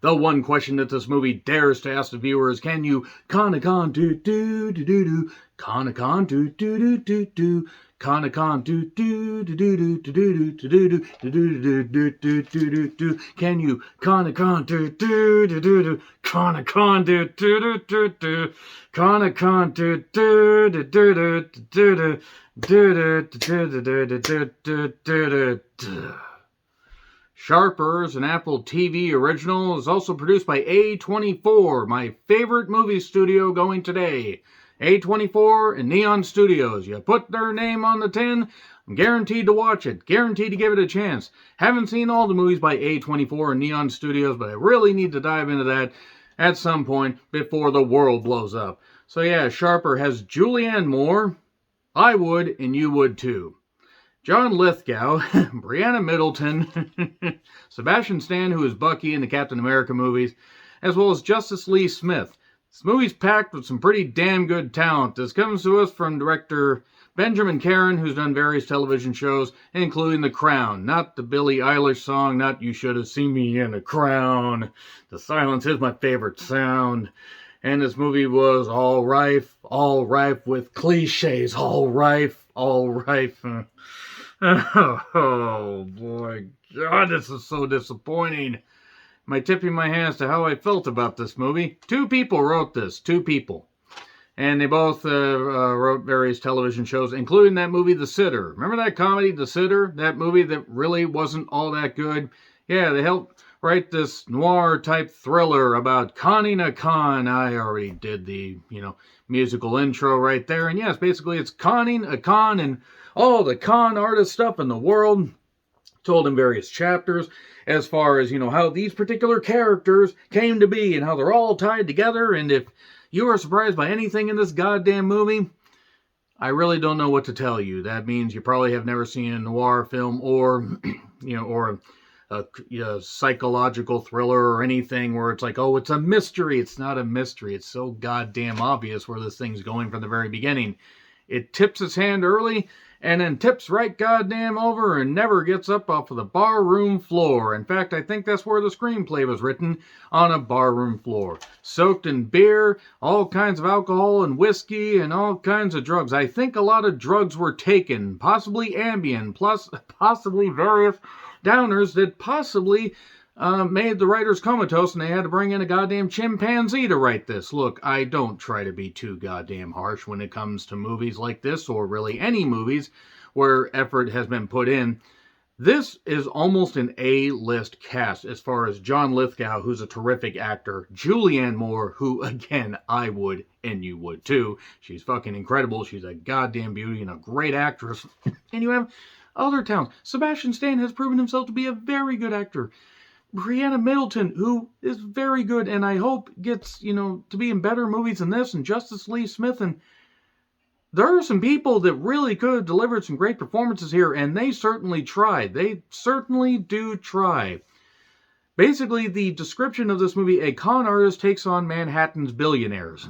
The one question that this movie dares to ask the viewer is, can you con a con do do do do do con a con do do do do do con a con do do do do do do do do do do do do do do can you con a con do do do do do con a con do do do do do con a con do do do do do do do do do. Sharper is an Apple TV original. Is also produced by A24, my favorite movie studio going today. A24 and Neon Studios. You put their name on the tin, I'm guaranteed to watch it. Guaranteed to give it a chance. Haven't seen all the movies by A24 and Neon Studios, but I really need to dive into that at some point before the world blows up. So yeah, Sharper has Julianne Moore. I would, and you would too. John Lithgow, Brianna Middleton, Sebastian Stan, who is Bucky in the Captain America movies, as well as Justice Lee Smith. This movie's packed with some pretty damn good talent. This comes to us from director Benjamin Caron, who's done various television shows, including The Crown. Not the Billie Eilish song, not You Should Have Seen Me in a Crown. The silence is my favorite sound. And this movie was all rife with cliches, all rife. Oh boy, God, this is so disappointing. Am I tipping my hands to how I felt about this movie? Two people wrote this, and they both wrote various television shows, including that movie, The Sitter. Remember that comedy, The Sitter? That movie that really wasn't all that good? Yeah, they helped write this noir type thriller about conning a con. I already did the, musical intro right there. And yes, basically it's conning a con and all the con artist stuff in the world. Told in various chapters as far as, how these particular characters came to be and how they're all tied together. And if you are surprised by anything in this goddamn movie, I really don't know what to tell you. That means you probably have never seen a noir film or, or a psychological thriller or anything where it's like, oh, it's a mystery. It's not a mystery. It's so goddamn obvious where this thing's going from the very beginning. It tips its hand early and then tips right goddamn over and never gets up off of the barroom floor. In fact, I think that's where the screenplay was written, on a barroom floor. Soaked in beer, all kinds of alcohol and whiskey, and all kinds of drugs. I think a lot of drugs were taken, possibly Ambien, plus possibly various downers that possibly made the writers comatose, and they had to bring in a goddamn chimpanzee to write this. Look, I don't try to be too goddamn harsh when it comes to movies like this, or really any movies where effort has been put in. This is almost an A-list cast as far as John Lithgow, who's a terrific actor, Julianne Moore, who, again, I would, and you would too. She's fucking incredible. She's a goddamn beauty and a great actress. And you have other talents. Sebastian Stan has proven himself to be a very good actor. Brianna Middleton, who is very good, and I hope gets, to be in better movies than this, and Justice Lee Smith, and there are some people that really could have delivered some great performances here, and they certainly tried. They certainly do try. Basically, the description of this movie, a con artist takes on Manhattan's billionaires,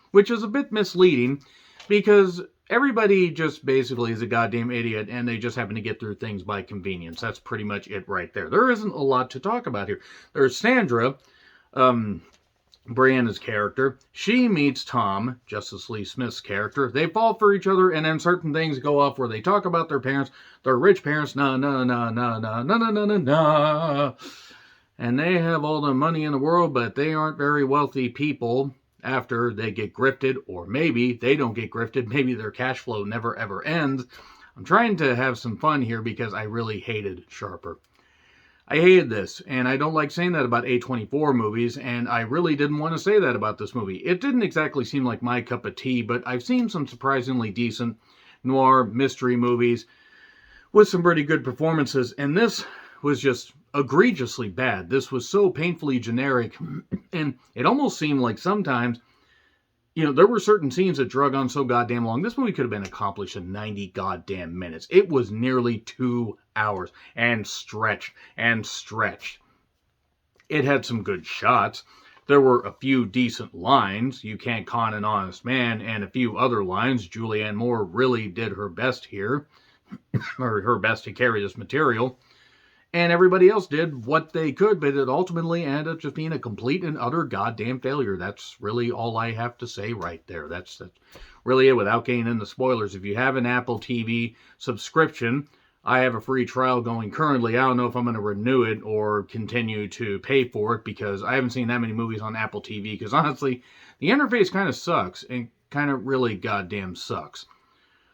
which is a bit misleading, because everybody just basically is a goddamn idiot, and they just happen to get through things by convenience. That's pretty much it right there. There isn't a lot to talk about here. There's Sandra, Brianna's character. She meets Tom, Justice Lee Smith's character. They fall for each other, and then certain things go off where they talk about their parents, their rich parents, and they have all the money in the world, but they aren't very wealthy people. After they get grifted, or maybe they don't get grifted, maybe their cash flow never ever ends. I'm trying to have some fun here because I really hated Sharper. I hated this, and I don't like saying that about A24 movies, and I really didn't want to say that about this movie. It didn't exactly seem like my cup of tea, but I've seen some surprisingly decent noir mystery movies with some pretty good performances, and this was just egregiously bad. This was so painfully generic, and it almost seemed like sometimes, there were certain scenes that drug on so goddamn long. This movie could have been accomplished in 90 goddamn minutes. It was nearly 2 hours, and stretched. It had some good shots. There were a few decent lines. You can't con an honest man, and a few other lines. Julianne Moore really did her best here, or her best to carry this material. And everybody else did what they could, but it ultimately ended up just being a complete and utter goddamn failure. That's really all I have to say right there. That's really it without getting into spoilers. If you have an Apple TV subscription, I have a free trial going currently. I don't know if I'm going to renew it or continue to pay for it because I haven't seen that many movies on Apple TV because honestly, the interface kind of sucks and kind of really goddamn sucks.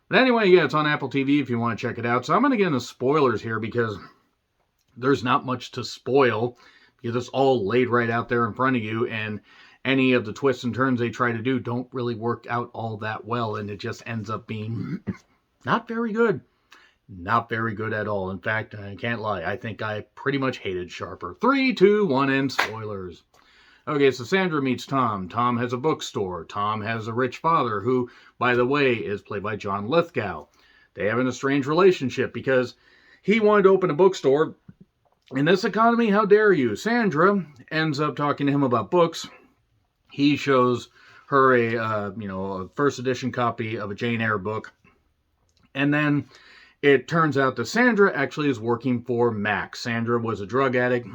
But anyway, yeah, it's on Apple TV if you want to check it out. So I'm going to get into spoilers here because there's not much to spoil because it's all laid right out there in front of you, and any of the twists and turns they try to do don't really work out all that well, and it just ends up being not very good. Not very good at all. In fact, I can't lie, I think I pretty much hated Sharper. 3, 2, 1, and spoilers. Okay, so Sandra meets Tom. Tom has a bookstore. Tom has a rich father who, by the way, is played by John Lithgow. They have an estranged relationship because he wanted to open a bookstore. In this economy, how dare you? Sandra ends up talking to him about books. He shows her a first edition copy of a Jane Eyre book. And then it turns out that Sandra actually is working for Max. Sandra was a drug addict,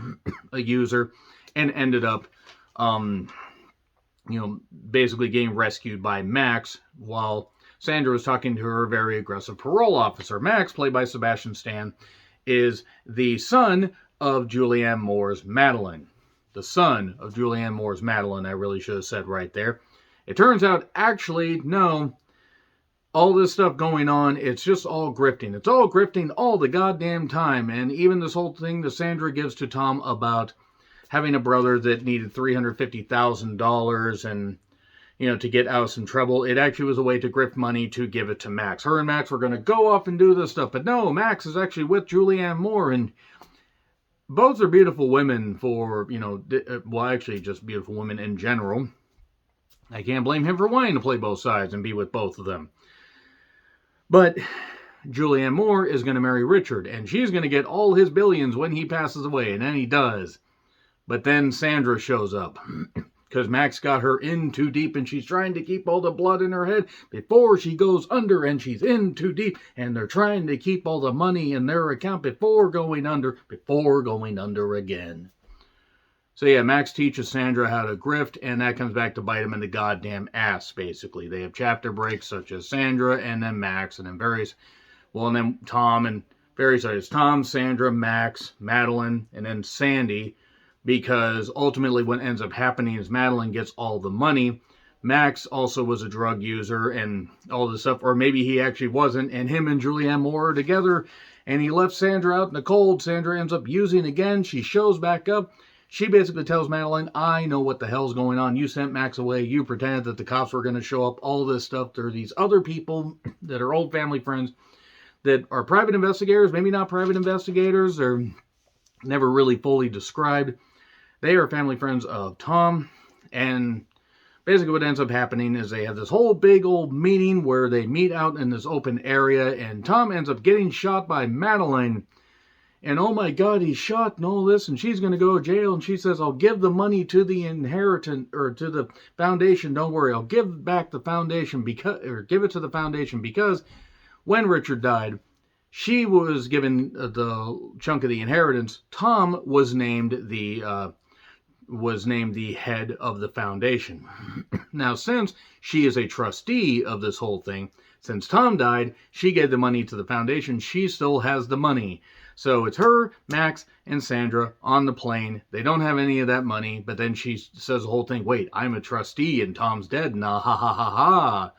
a user, and ended up, basically getting rescued by Max while Sandra was talking to her very aggressive parole officer. Max, played by Sebastian Stan, is the son of Julianne Moore's Madeline. The son of Julianne Moore's Madeline, I really should have said right there. It turns out, actually, no, all this stuff going on, it's just all grifting. It's all grifting all the goddamn time. And even this whole thing that Sandra gives to Tom about having a brother that needed $350,000 and, to get out of some trouble, it actually was a way to grift money to give it to Max. Her and Max were going to go off and do this stuff, but no, Max is actually with Julianne Moore, and both are beautiful women for, actually just beautiful women in general. I can't blame him for wanting to play both sides and be with both of them. But Julianne Moore is going to marry Richard, and she's going to get all his billions when he passes away, and then he does. But then Sandra shows up. Because Max got her in too deep and she's trying to keep all the blood in her head before she goes under, and she's in too deep and they're trying to keep all the money in their account before going under again. So yeah, Max teaches Sandra how to grift, and that comes back to bite him in the goddamn ass, basically. They have chapter breaks such as Sandra and then Max and then Tom and various others. Tom, Sandra, Max, Madeline, and then Sandy. Because ultimately what ends up happening is Madeline gets all the money. Max also was a drug user and all this stuff. Or maybe he actually wasn't. And him and Julianne Moore are together. And he left Sandra out in the cold. Sandra ends up using again. She shows back up. She basically tells Madeline, I know what the hell's going on. You sent Max away. You pretended that the cops were going to show up. All this stuff. There are these other people that are old family friends that are private investigators. Maybe not private investigators. They're never really fully described. They are family friends of Tom, and basically what ends up happening is they have this whole big old meeting where they meet out in this open area, and Tom ends up getting shot by Madeline, and oh my god, he's shot and all this, and she's going to go to jail, and she says, I'll give the money to the inheritance, or to the foundation, don't worry, I'll give back the foundation, give it to the foundation, because when Richard died, she was given the chunk of the inheritance. Tom was named the head of the foundation. Now, since she is a trustee of this whole thing, since Tom died, she gave the money to the foundation. She still has the money. So it's her, Max, and Sandra on the plane. They don't have any of that money, but then she says the whole thing, wait, I'm a trustee and Tom's dead. Nah, ha, ha, ha, ha.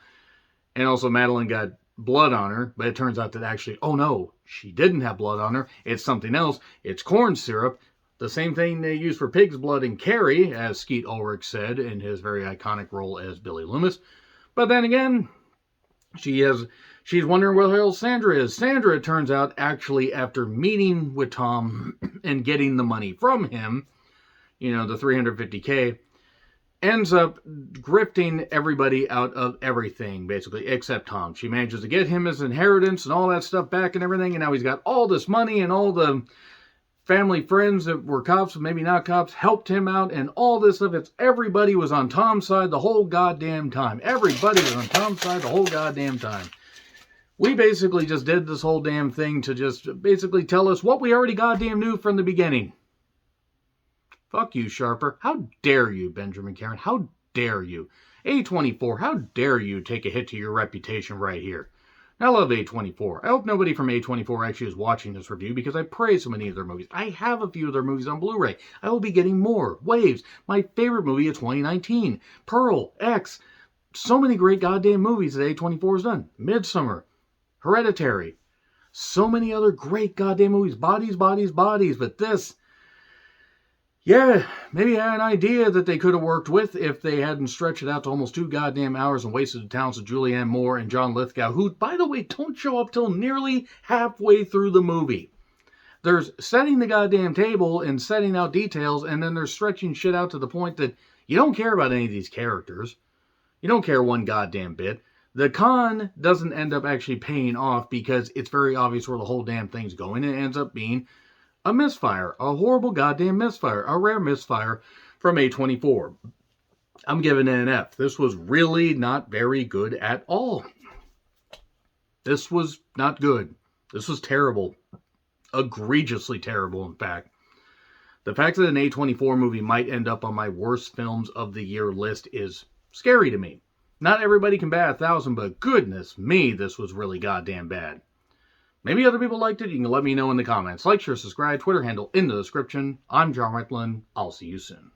And also Madeline got blood on her, but it turns out that actually, oh no, she didn't have blood on her. It's something else. It's corn syrup. The same thing they use for pig's blood in Carrie, as Skeet Ulrich said in his very iconic role as Billy Loomis. But then again, she's wondering where the hell Sandra is. Sandra, it turns out, actually, after meeting with Tom and getting the money from him, the $350K, ends up grifting everybody out of everything, basically, except Tom. She manages to get him his inheritance and all that stuff back and everything, and now he's got all this money, and all the family friends that were cops, maybe not cops, helped him out, and all this stuff. Everybody was on Tom's side the whole goddamn time. Everybody was on Tom's side the whole goddamn time. We basically just did this whole damn thing to just basically tell us what we already goddamn knew from the beginning. Fuck you, Sharper. How dare you, Benjamin Caron? How dare you? A24, how dare you take a hit to your reputation right here? I love A24. I hope nobody from A24 actually is watching this review because I praise so many of their movies. I have a few of their movies on Blu-ray. I will be getting more. Waves, my favorite movie of 2019. Pearl, X. So many great goddamn movies that A24 has done. Midsummer, Hereditary. So many other great goddamn movies. Bodies, bodies, bodies. But this... yeah, maybe I had an idea that they could have worked with if they hadn't stretched it out to almost 2 goddamn hours and wasted the talents of Julianne Moore and John Lithgow, who, by the way, don't show up till nearly halfway through the movie. There's setting the goddamn table and setting out details, and then they're stretching shit out to the point that you don't care about any of these characters. You don't care one goddamn bit. The con doesn't end up actually paying off because it's very obvious where the whole damn thing's going. It ends up being a misfire, a horrible goddamn misfire, a rare misfire from A24. I'm giving it an F. This was really not very good at all. This was not good. This was terrible. Egregiously terrible, in fact. The fact that an A24 movie might end up on my worst films of the year list is scary to me. Not everybody can bat 1,000, but goodness me, this was really goddamn bad. Maybe other people liked it. You can let me know in the comments. Like, share, subscribe, Twitter handle in the description. I'm John Reitland. I'll see you soon.